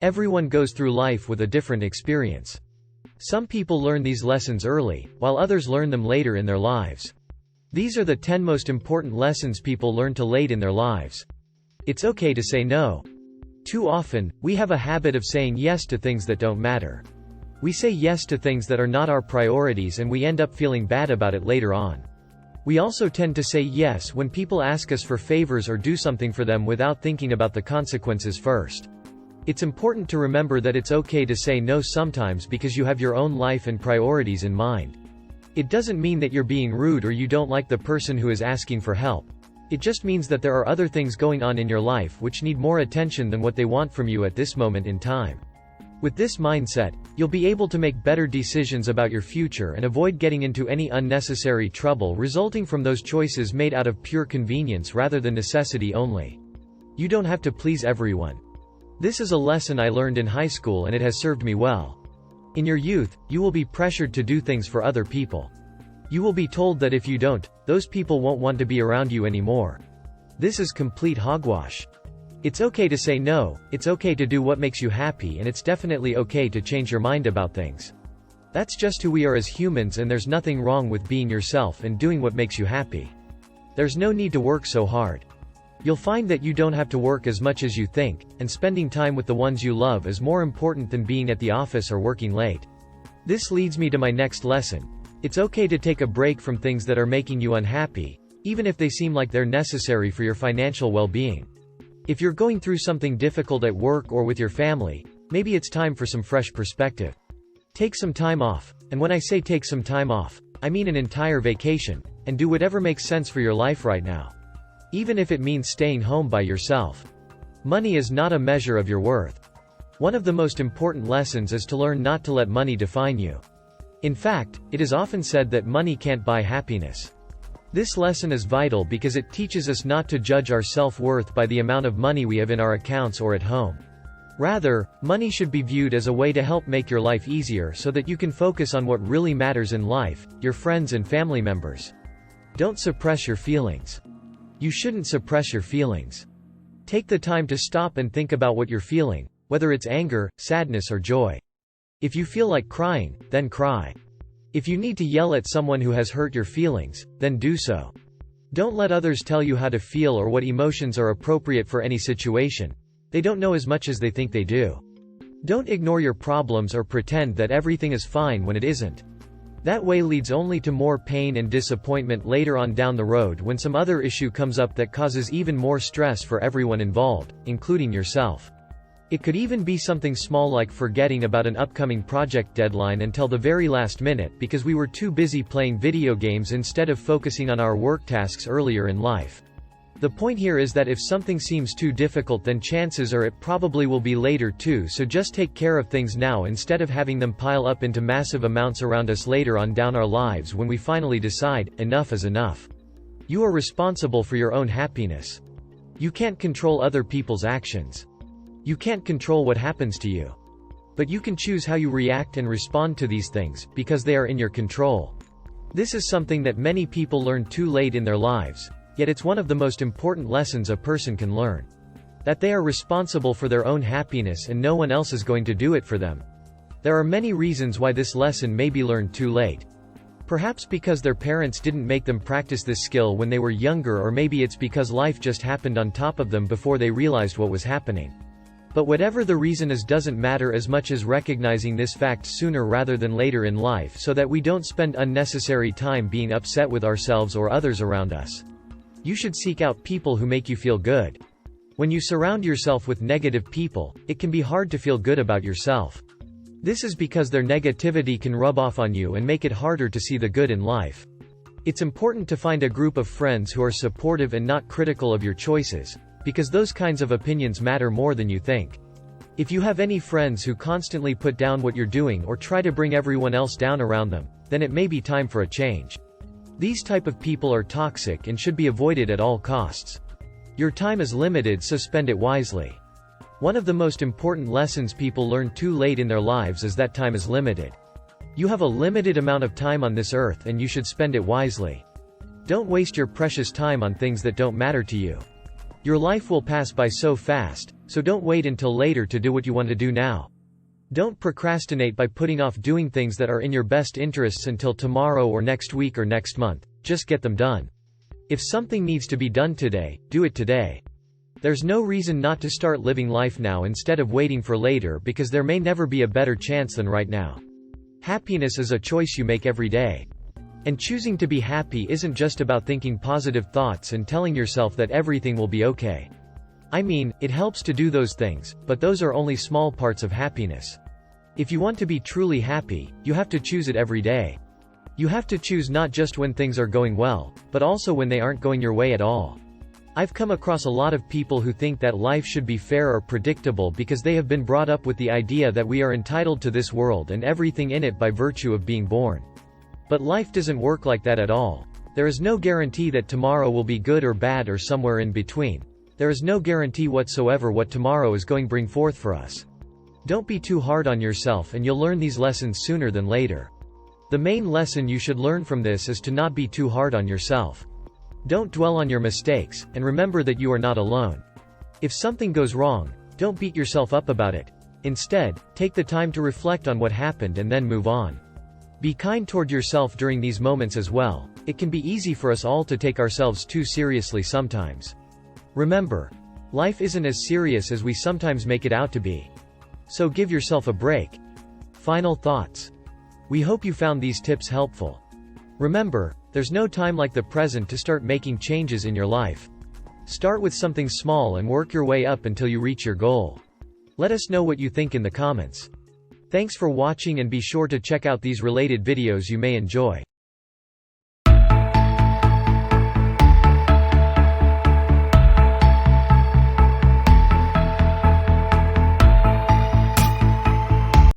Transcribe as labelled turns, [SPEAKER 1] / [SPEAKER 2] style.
[SPEAKER 1] Everyone goes through life with a different experience. Some people learn these lessons early, while others learn them later in their lives. These are the 10 most important lessons people learn too late in their lives. It's okay to say no. Too often, we have a habit of saying yes to things that don't matter. We say yes to things that are not our priorities and we end up feeling bad about it later on. We also tend to say yes when people ask us for favors or do something for them without thinking about the consequences first. It's important to remember that it's okay to say no sometimes because you have your own life and priorities in mind. It doesn't mean that you're being rude or you don't like the person who is asking for help. It just means that there are other things going on in your life which need more attention than what they want from you at this moment in time. With this mindset, you'll be able to make better decisions about your future and avoid getting into any unnecessary trouble resulting from those choices made out of pure convenience rather than necessity only. You don't have to please everyone. This is a lesson I learned in high school and it has served me well. In your youth, you will be pressured to do things for other people. You will be told that if you don't, those people won't want to be around you anymore. This is complete hogwash. It's okay to say no, it's okay to do what makes you happy, and it's definitely okay to change your mind about things. That's just who we are as humans, and there's nothing wrong with being yourself and doing what makes you happy. There's no need to work so hard. You'll find that you don't have to work as much as you think, and spending time with the ones you love is more important than being at the office or working late. This leads me to my next lesson. It's okay to take a break from things that are making you unhappy, even if they seem like they're necessary for your financial well-being. If you're going through something difficult at work or with your family, maybe it's time for some fresh perspective. Take some time off, and when I say take some time off, I mean an entire vacation, and do whatever makes sense for your life right now. Even if it means staying home by yourself. Money is not a measure of your worth. One of the most important lessons is to learn not to let money define you. In fact, it is often said that money can't buy happiness. This lesson is vital because it teaches us not to judge our self-worth by the amount of money we have in our accounts or at home. Rather, money should be viewed as a way to help make your life easier so that you can focus on what really matters in life, your friends and family members. Don't suppress your feelings. You shouldn't suppress your feelings. Take the time to stop and think about what you're feeling, whether it's anger, sadness or joy. If you feel like crying, then cry. If you need to yell at someone who has hurt your feelings, then do so. Don't let others tell you how to feel or what emotions are appropriate for any situation. They don't know as much as they think they do. Don't ignore your problems or pretend that everything is fine when it isn't. That way leads only to more pain and disappointment later on down the road when some other issue comes up that causes even more stress for everyone involved, including yourself. It could even be something small like forgetting about an upcoming project deadline until the very last minute because we were too busy playing video games instead of focusing on our work tasks earlier in life. The point here is that if something seems too difficult, then chances are it probably will be later too, so just take care of things now instead of having them pile up into massive amounts around us later on down our lives when we finally decide, enough is enough. You are responsible for your own happiness. You can't control other people's actions. You can't control what happens to you. But you can choose how you react and respond to these things, because they are in your control. This is something that many people learn too late in their lives, yet it's one of the most important lessons a person can learn. That they are responsible for their own happiness and no one else is going to do it for them. There are many reasons why this lesson may be learned too late. Perhaps because their parents didn't make them practice this skill when they were younger, or maybe it's because life just happened on top of them before they realized what was happening. But whatever the reason is doesn't matter as much as recognizing this fact sooner rather than later in life so that we don't spend unnecessary time being upset with ourselves or others around us. You should seek out people who make you feel good. When you surround yourself with negative people, it can be hard to feel good about yourself. This is because their negativity can rub off on you and make it harder to see the good in life. It's important to find a group of friends who are supportive and not critical of your choices, because those kinds of opinions matter more than you think. If you have any friends who constantly put down what you're doing or try to bring everyone else down around them, then it may be time for a change. These type of people are toxic and should be avoided at all costs. Your time is limited, so spend it wisely. One of the most important lessons people learn too late in their lives is that time is limited. You have a limited amount of time on this earth and you should spend it wisely. Don't waste your precious time on things that don't matter to you. Your life will pass by so fast, So don't wait until later to do what you want to do now. Don't procrastinate by putting off doing things that are in your best interests until tomorrow or next week or next month. Just get them done. If something needs to be done today, do it today. There's no reason not to start living life now instead of waiting for later, because there may never be a better chance than right now. Happiness is a choice you make every day. And choosing to be happy isn't just about thinking positive thoughts and telling yourself that everything will be okay. I mean, it helps to do those things, but those are only small parts of happiness. If you want to be truly happy, you have to choose it every day. You have to choose not just when things are going well, but also when they aren't going your way at all. I've come across a lot of people who think that life should be fair or predictable because they have been brought up with the idea that we are entitled to this world and everything in it by virtue of being born. But life doesn't work like that at all. There is no guarantee that tomorrow will be good or bad or somewhere in between. There is no guarantee whatsoever what tomorrow is going to bring forth for us. Don't be too hard on yourself, and you'll learn these lessons sooner than later. The main lesson you should learn from this is to not be too hard on yourself. Don't dwell on your mistakes, and remember that you are not alone. If something goes wrong, don't beat yourself up about it. Instead, take the time to reflect on what happened and then move on. Be kind toward yourself during these moments as well. It can be easy for us all to take ourselves too seriously sometimes. Remember, life isn't as serious as we sometimes make it out to be. So give yourself a break. Final thoughts. We hope you found these tips helpful. Remember, there's no time like the present to start making changes in your life. Start with something small and work your way up until you reach your goal. Let us know what you think in the comments. Thanks for watching, and be sure to check out these related videos you may enjoy.